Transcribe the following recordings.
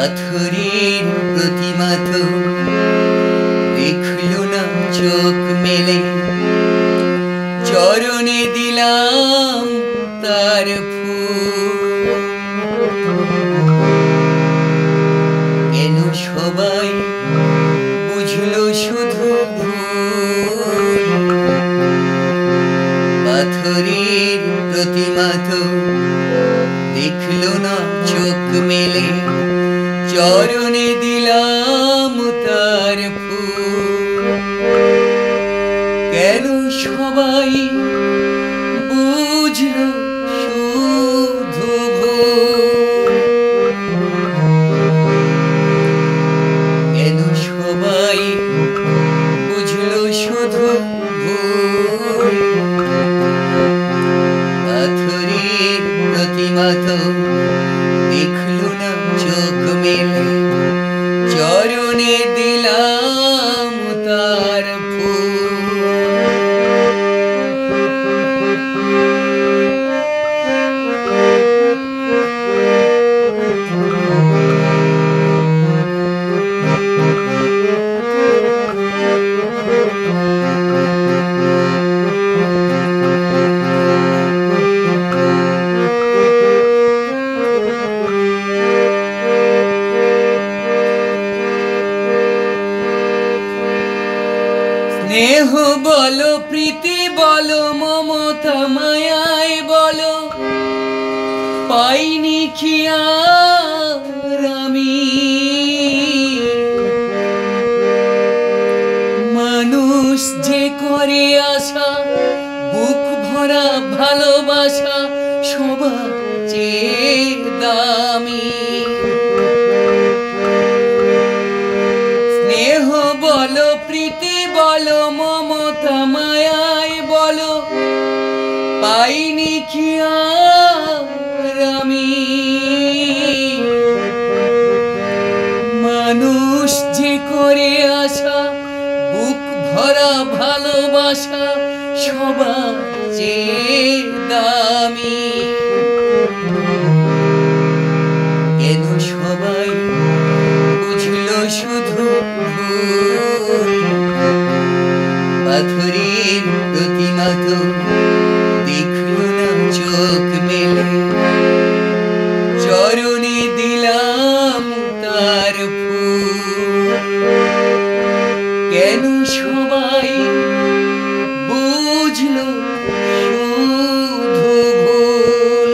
পাথরের প্রতিমা তো দেখল না চোখ মেলে, চরণে দিলাম তার ফুল। কেন সবাই বুঝলো শুধু ভুল, পাথরের প্রতিমা তো দেখল না চোখ মেলে, চরণে দিলাম তার ফুল। কেন সবাই বুঝলো শুধু ভুল, কেন সবাই বুঝলো শুধু ভুল, পাথরের প্রতিমা তো দেখল না চোখ মেলে, চরণে দিলাম তার ফুল। স্নেহ বলো, প্রীতি বলো, মমতা মায়াই বলো, পাইনি কি আর আমি। মানুষ যে করে আশা, বুক ভরা ভালোবাসা সবার চেয়ে দামি। স্নেহ বলো, প্রীতি বলো, মমতা মায়াই বলো, পাইনি কি আর আমি। মানুষ যে করে আশা, বুক ভরা ভালোবাসা সবার চেয়ে দামি। কেন সবাই বুঝলো শুধু ভুল, পাথরের প্রতিমা তো দেখল না চোখ মেলে, চরণে দিলাম তার ফুল। কেন সবাই বুঝলো শুধু ভুল,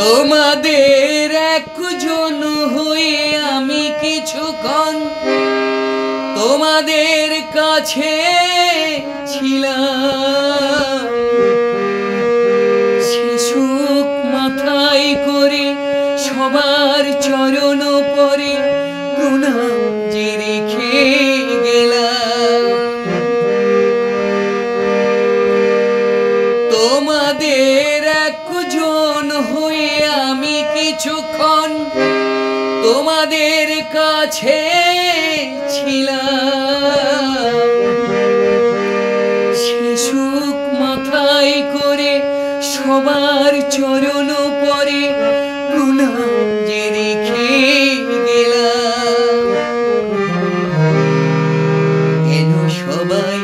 তোমাদের একজন হয়ে আমি কিছুক্ষণ তোমাদের কাছে ছিলাম। সে সুখ মাথায় করে সবার চরণ পরে প্রণাম যে রেখে গেলাম। তোমাদের একজন হয়ে আমি কিছুক্ষণ তোমাদের কাছে ছিলাম। সে সুখ মাথায় করে সবার চরণ পরে প্রণাম যে রেখে গেলাম। কেন সবাই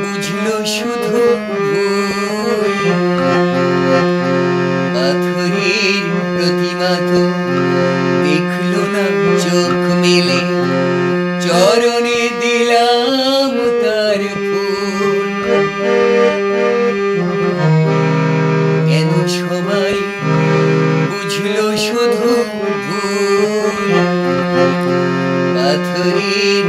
বুঝলো শুধু ভুল, পাথরের প্রতিমা তো দেখল না চোখ মেলে, চরণে দিলাম তার ফুল। কেন সবাই বুঝলো শুধু ভুল, পাথরের